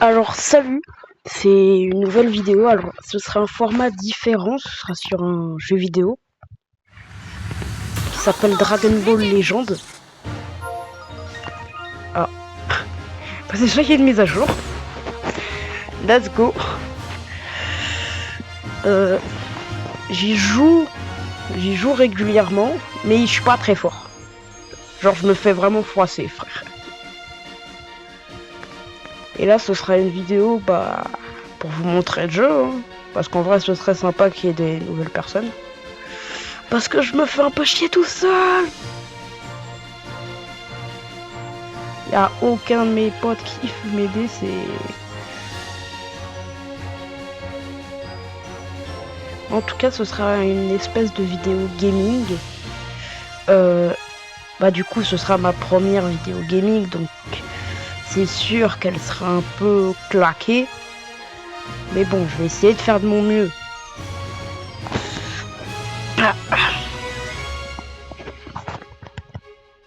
Alors salut, c'est une nouvelle vidéo. Alors ce sera un format différent, ce sera sur un jeu vidéo qui s'appelle Dragon Ball Legend. Ah, c'est déjà qu'il y a une mise à jour. Let's go. J'y joue régulièrement, mais je suis pas très fort. Genre je me fais vraiment froisser, frère. Et là ce sera une vidéo pour vous montrer le jeu, hein. Parce qu'en vrai ce serait sympa qu'il y ait des nouvelles personnes. Parce que je me fais un peu chier tout seul. Y'a aucun de mes potes qui veut m'aider, En tout cas, ce sera une espèce de vidéo gaming. Du coup, ce sera ma première vidéo gaming, donc c'est sûr qu'elle sera un peu claquée. Mais bon, je vais essayer de faire de mon mieux.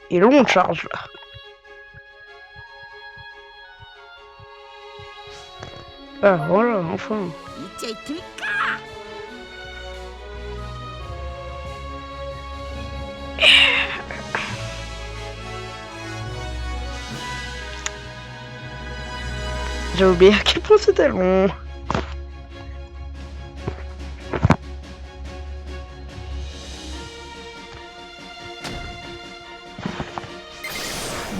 Et là, on charge, là. Ah, voilà, enfin. J'ai oublié à quel point c'était long.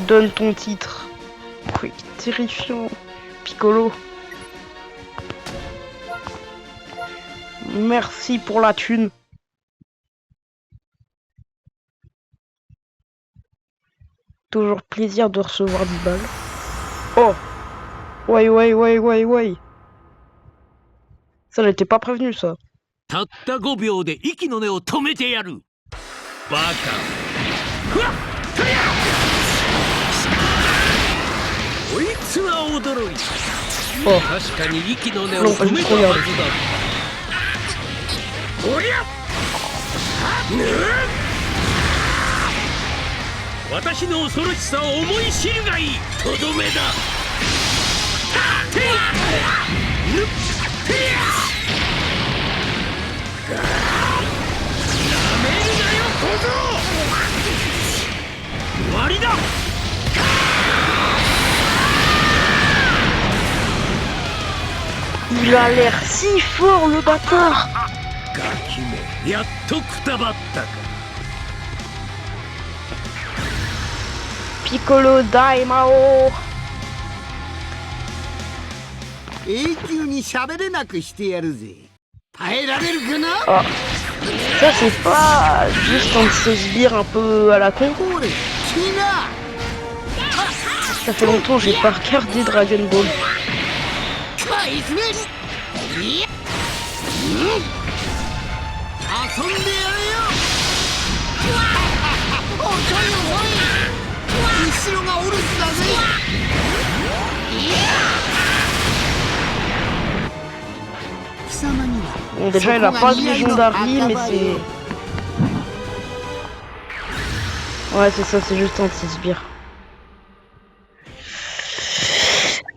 Donne ton titre. Oui, terrifiant. Piccolo. Merci pour la thune. Toujours plaisir de recevoir 10 balles. Oh! Ouais. Ça, j'étais pas prévenu, ça. たった5秒で息の根を止めてやるバカふわっとりゃこいつは驚いた、Oh. 確かに息の根を止めたはずだ。おりゃ私の恐ろしさを思い知るがいい。とどめだ。てぬってやなめるなよ小僧。終わりだ。Il a l'air si fort, le bâtard. ガキめ、やっとくたばったか。Piccolo Daimao. 永久に喋れなくしてやるぜ。耐えられるかな。 Ah. Ça, c'est pas juste un de ces sbires un peu à la con. Ça fait longtemps que j'ai pas regardé Dragon Ball. Bon, déjà, il a pas de légendary, mais c'est... Ouais, c'est ça, c'est juste un petit sbire.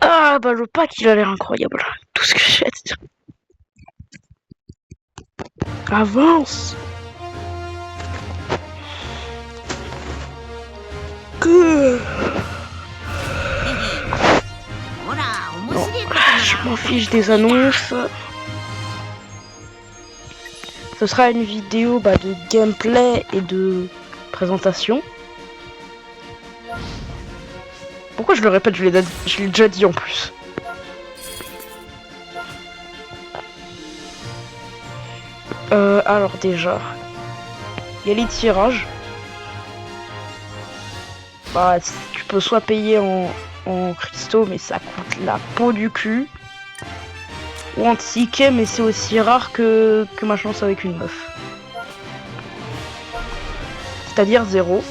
Ah, le pack, il a l'air incroyable. Tout ce que j'ai à dire. Avance! Que... Non, je m'en fiche des annonces. Ce sera une vidéo de gameplay et de présentation. Pourquoi je le répète, je l'ai déjà dit en plus. Alors déjà, il y a les tirages. Tu peux soit payer en cristaux, mais ça coûte la peau du cul. Ou en ticket, mais c'est aussi rare que ma chance avec une meuf. C'est-à-dire 0.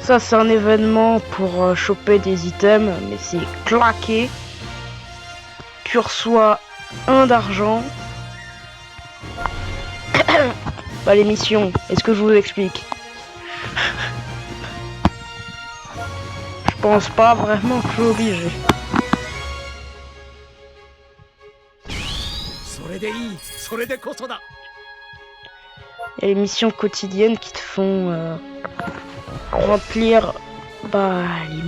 Ça, c'est un événement pour choper des items, mais c'est claqué. Tu reçois 1 d'argent. Les missions, est-ce que je vous explique? Je pense pas vraiment que je suis obligé. Il y a les missions quotidiennes qui te font remplir les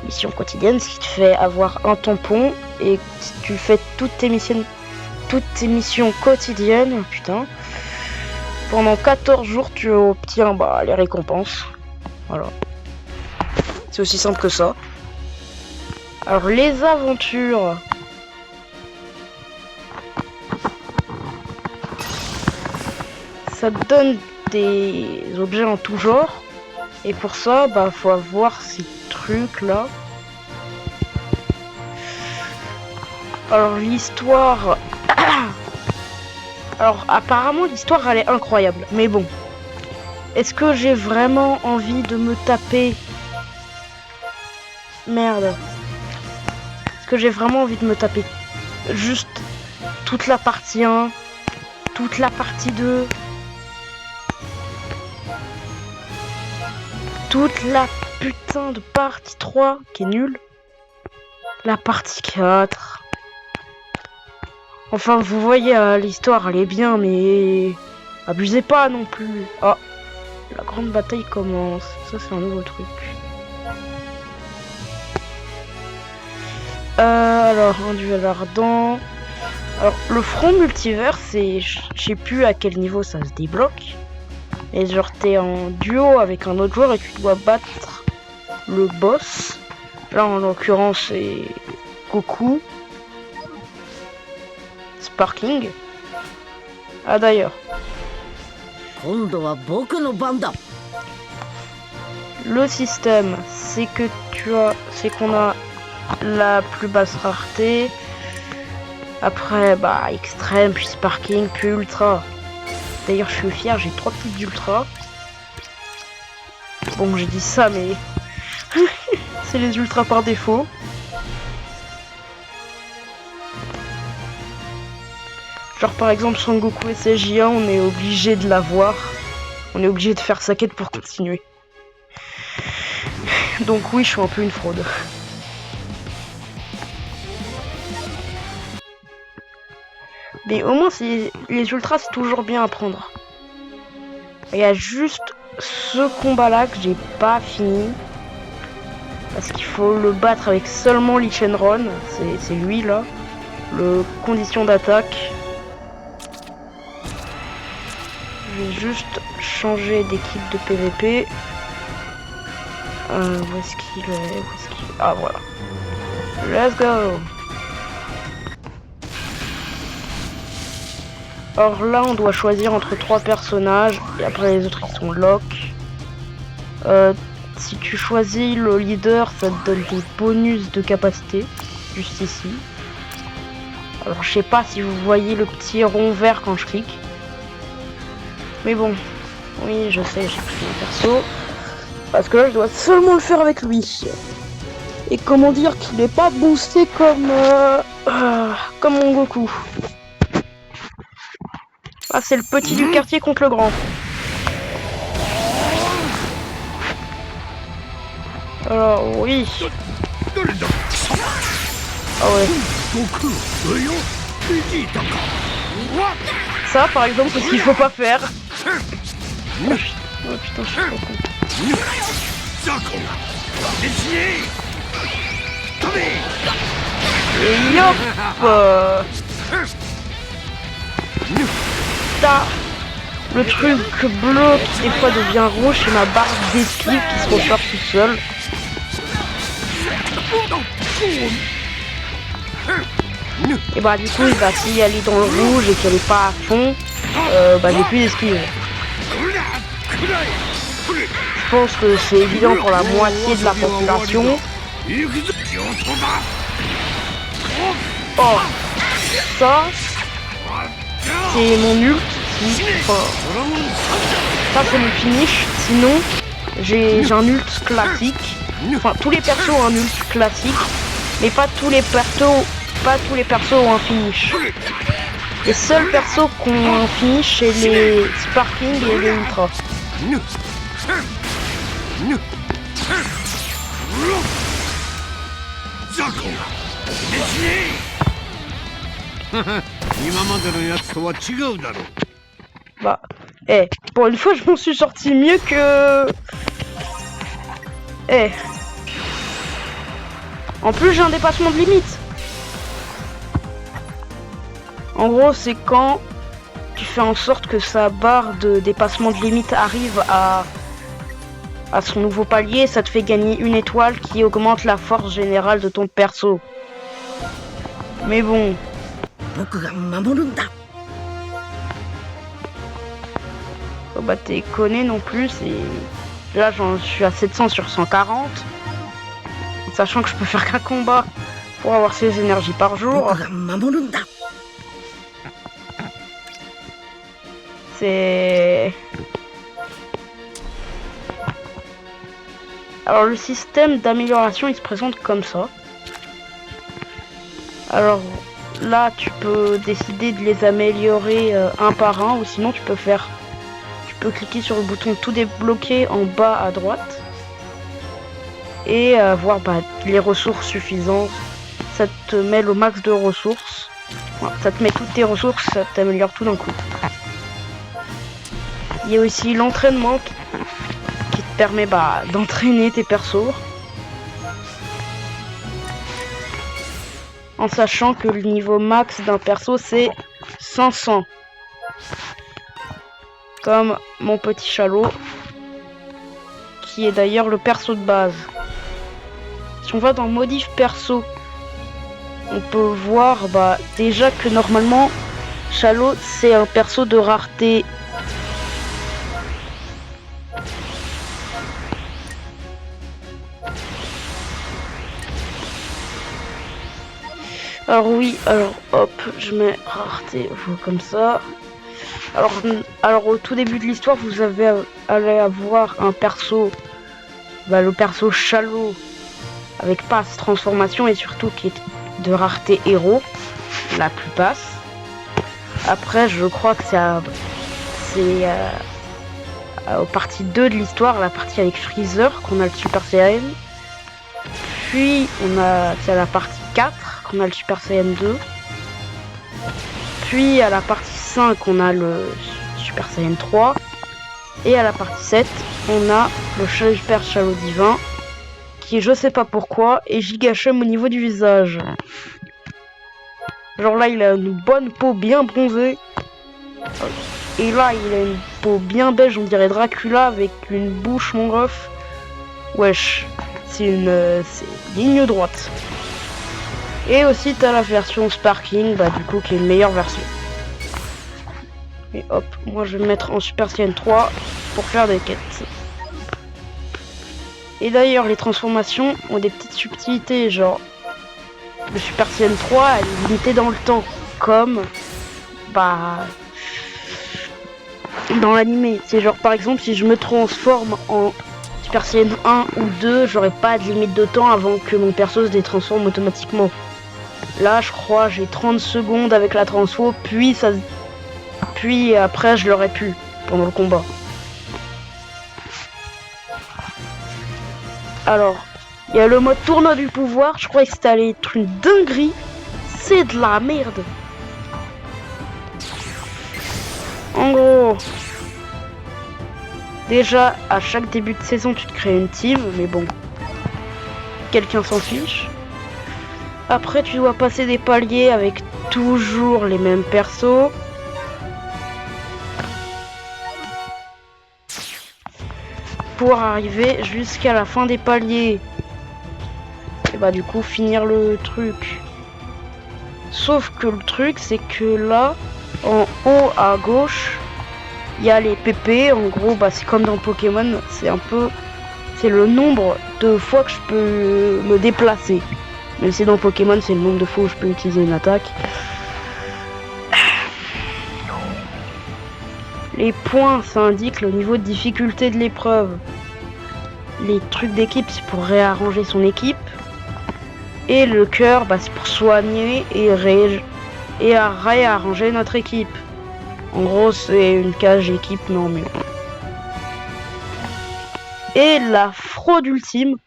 missions quotidiennes, ce qui te fait avoir un tampon. Et si tu fais toutes tes missions quotidiennes, putain, pendant 14 jours tu obtiens les récompenses. Voilà. C'est aussi simple que ça. Alors les aventures. Ça te donne des objets en tout genre. Et pour ça, faut avoir ces trucs là. Alors l'histoire... Alors apparemment l'histoire elle est incroyable. Mais bon. Est-ce que j'ai vraiment envie de me taper... Merde. Est-ce que j'ai vraiment envie de me taper juste toute la partie 1, toute la partie 2, toute la putain de partie 3 qui est nulle, la partie 4. Enfin, vous voyez, l'histoire elle est bien, mais abusez pas non plus. Ah, la grande bataille commence. Ça, c'est un nouveau truc. Alors, un duel ardent. Alors, le front multivers, c'est... Je sais plus à quel niveau ça se débloque. Et genre, t'es en duo avec un autre joueur et tu dois battre le boss. Là, en l'occurrence, c'est Goku. Sparking. Ah, d'ailleurs. Le système, c'est que c'est qu'on a la plus basse rareté. Après, extrême, puis sparking, puis ultra. D'ailleurs, je suis fier, j'ai 3 types d'ultra. Bon, j'ai dit ça, mais c'est les ultras par défaut. Genre, par exemple, Son Goku SSJ1, on est obligé de l'avoir. On est obligé de faire sa quête pour continuer. Donc oui, je suis un peu une fraude. Mais au moins, les ultras, c'est toujours bien à prendre. Il y a juste ce combat-là que j'ai pas fini. Parce qu'il faut le battre avec seulement Lee Shenron. C'est lui, là. Le condition d'attaque. Je vais juste changer d'équipe de PVP. Où est-ce qu'il est? Ah, voilà. Let's go! Or là, on doit choisir entre 3 personnages. Et après, les autres, ils sont lock. Si tu choisis le leader, ça te donne des bonus de capacité. Juste ici. Alors, je sais pas si vous voyez le petit rond vert quand je clique. Mais bon. Oui, je sais, j'ai pris mon perso. Parce que là, je dois seulement le faire avec lui. Et comment dire qu'il n'est pas boosté comme mon Goku. Ah, c'est le petit du quartier contre le grand. Alors, oui. Ah ouais. Ça, par exemple, c'est ce qu'il faut pas faire. Oh putain, je suis trop con. Et hop. T'as le truc bleu qui des fois devient rouge et ma barre d'esquive qui se recharge toute seule. Et du coup, si elle est dans le rouge et qu'elle est pas à fond, j'ai plus d'esquive. Je pense que c'est évident pour la moitié de la population. Oh, ça, c'est mon ult. Ça c'est mon finish. Sinon, j'ai un ult classique. Enfin, tous les persos ont un ult classique, mais pas tous les persos ont un finish. Les seuls persos qui ont un finish, c'est les Sparking et les Ultra. 今までのやつとは違うだろう。 Bah, pour une fois, je m'en suis sorti mieux que... En plus, j'ai un dépassement de limite. En gros, c'est quand tu fais en sorte que sa barre de dépassement de limite arrive à son nouveau palier, ça te fait gagner une étoile qui augmente la force générale de ton perso. Mais bon... Faut pas déconner non plus, et là j'en suis à 700 sur 140. Sachant que je peux faire qu'un combat pour avoir 16 énergies par jour. C'est... Alors le système d'amélioration il se présente comme ça. Alors là tu peux décider de les améliorer un par un, ou sinon tu peux cliquer sur le bouton tout débloquer en bas à droite et avoir les ressources suffisantes. Ça te met le max de ressources. Voilà, ça te met toutes tes ressources, ça t'améliore tout d'un coup. Il y a aussi l'entraînement qui te permet d'entraîner tes persos. En sachant que le niveau max d'un perso c'est 500. Comme mon petit Chalot, qui est d'ailleurs le perso de base. Si on va dans modif perso, on peut voir déjà que normalement Chalot c'est un perso de rareté alors oui, hop, je mets rareté comme ça. Alors au tout début de l'histoire, vous allez avoir un perso, le perso Chalot, avec passe transformation et surtout qui est de rareté héros, la plus passe. Après, je crois que c'est au partie 2 de l'histoire, la partie avec Freezer, qu'on a le Super Saiyan. Puis c'est à la partie 4 qu'on a le Super Saiyan 2. Puis à la partie 5 on a le Super Saiyan 3. Et à la partie 7 on a le Super Chalot divin, qui je sais pas pourquoi est giga chum au niveau du visage. Genre là il a une bonne peau bien bronzée. Et là il a une peau bien beige, on dirait Dracula avec une bouche mon ref. Wesh, c'est une ligne droite. Et aussi t'as la version Sparking, du coup qui est une meilleure version. Et hop, moi je vais me mettre en Super Saiyan 3 pour faire des quêtes. Et d'ailleurs les transformations ont des petites subtilités, genre le Super Saiyan 3 elle est limitée dans le temps, comme dans l'animé. C'est genre par exemple si je me transforme en Super Saiyan 1 ou 2, j'aurai pas de limite de temps avant que mon perso se détransforme automatiquement. Là je crois j'ai 30 secondes avec la transfo, puis après je l'aurais pu pendant le combat. Alors il y a le mode tournoi du pouvoir, je crois que c'était allé être une dinguerie. C'est de la merde. En gros, déjà à chaque début de saison tu te crées une team, mais bon, quelqu'un s'en fiche. Après tu dois passer des paliers avec toujours les mêmes persos. Pour arriver jusqu'à la fin des paliers. Et du coup finir le truc. Sauf que le truc c'est que là, en haut à gauche, il y a les PP. En gros c'est comme dans Pokémon, c'est le nombre de fois que je peux me déplacer. Même si dans Pokémon c'est le nombre de fois où je peux utiliser une attaque. Les points, ça indique le niveau de difficulté de l'épreuve. Les trucs d'équipe, c'est pour réarranger son équipe. Et le cœur, c'est pour soigner et réarranger notre équipe. En gros, c'est une cage équipe, mais en mieux. Et la fraude ultime,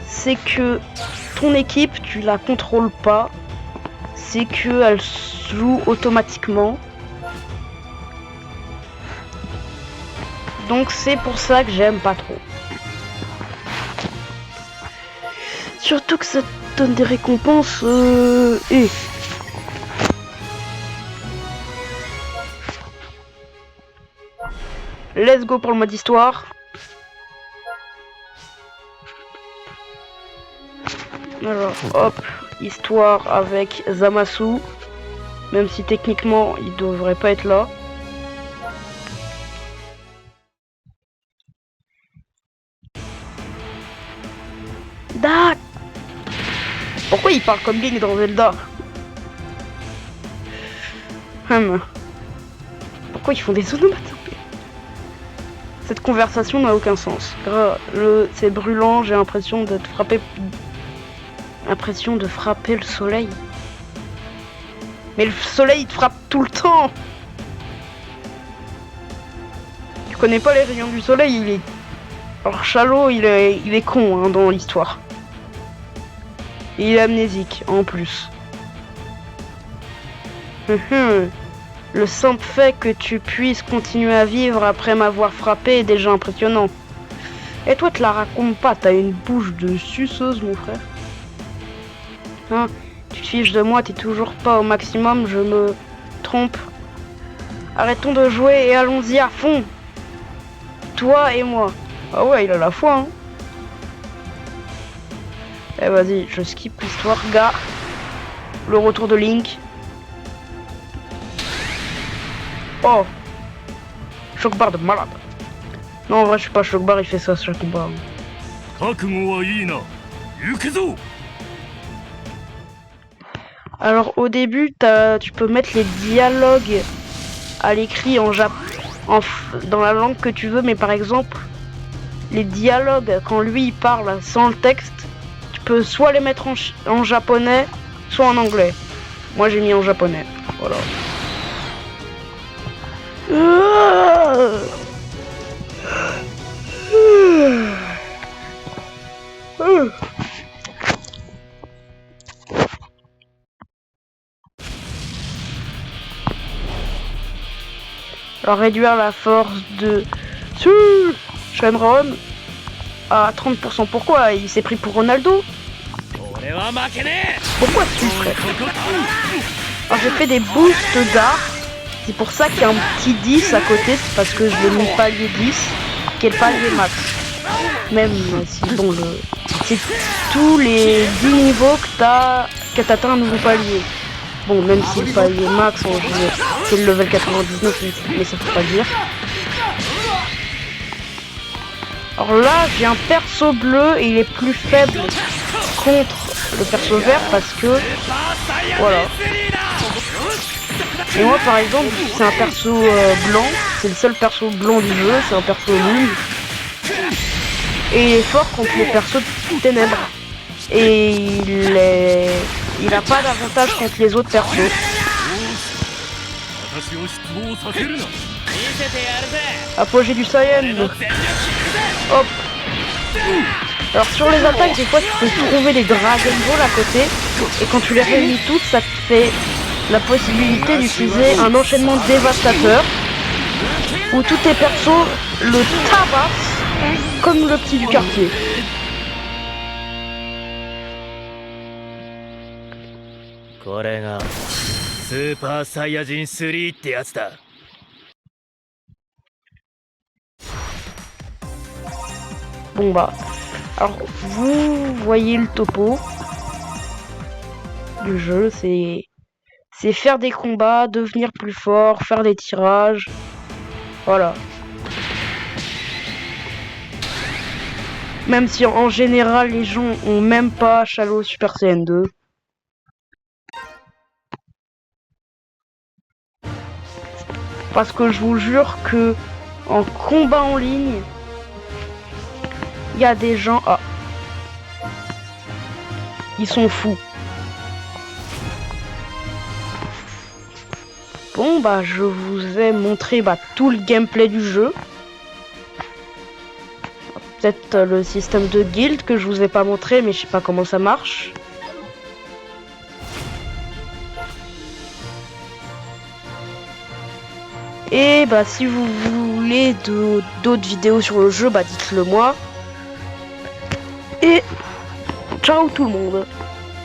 c'est que ton équipe, tu la contrôles pas. c'est que elle joue automatiquement. Donc c'est pour ça que j'aime pas trop. Surtout que ça donne des récompenses et let's go pour le mode histoire. Alors hop, histoire avec Zamasu. Même si techniquement il devrait pas être là. Dac. Pourquoi il parle comme Link dans Zelda? Pourquoi ils font des onomatopées? Cette conversation n'a aucun sens. C'est brûlant, j'ai l'impression d'être frappé. L'impression de frapper le soleil. Mais le soleil il te frappe tout le temps. Tu connais pas les rayons du soleil, il est. Alors Chalo il est con hein, dans l'histoire. Et il est amnésique en plus. Le simple fait que tu puisses continuer à vivre après m'avoir frappé est déjà impressionnant. Et toi, te la racontes pas, t'as une bouche de suceuse, mon frère. Hein, tu te fiches de moi, t'es toujours pas au maximum, je me trompe. Arrêtons de jouer et allons-y à fond. Toi et moi. Ah ouais, il a la foi, hein. Eh vas-y, je skip l'histoire, gars. Le retour de Link. Oh, Shockbar de malade. Non, en vrai, je suis pas Shockbar, il fait ça sur combat. Alors, au début, tu peux mettre les dialogues à l'écrit en dans la langue que tu veux, mais par exemple, les dialogues, quand lui il parle sans le texte, tu peux soit les mettre en japonais, soit en anglais. Moi, j'ai mis en japonais. Voilà. Alors réduire la force de Shenron à 30%. Pourquoi? Il s'est pris pour Ronaldo? Pourquoi tu frère? Alors j'ai fait des boosts d'art. C'est pour ça qu'il y a un petit 10 à côté, c'est parce que je l'ai mis palier 10, qui est le palier max. Même si bon, c'est tous les 10 niveaux que t'atteins un nouveau palier. Bon, même si le palier max, c'est le level 99, mais ça faut pas dire. Alors là, j'ai un perso bleu et il est plus faible contre le perso vert parce que, voilà. Et moi par exemple, c'est un perso blanc, c'est le seul perso blanc du jeu, c'est un perso nul. Et il est fort contre les persos de ténèbres. Et il a pas d'avantage contre les autres persos. Apogée du Saiyan. Hop. Alors sur les attaques, des fois tu peux trouver des Dragon Ball à côté. Et quand tu les réunis toutes, ça te fait la possibilité d'utiliser un enchaînement dévastateur où tous tes persos le tabassent comme le petit du quartier. Bon bah, alors vous voyez le topo du jeu, c'est faire des combats, devenir plus fort, faire des tirages, voilà. Même si en général les gens ont même pas Chalo Super Saiyan 2. Parce que je vous jure que en combat en ligne, il y a des gens, ils sont fous. Bon bah je vous ai montré tout le gameplay du jeu. Peut-être le système de guild que je vous ai pas montré, mais je sais pas comment ça marche. Et bah si vous voulez d'autres vidéos sur le jeu, bah dites-le moi. Et ciao tout le monde.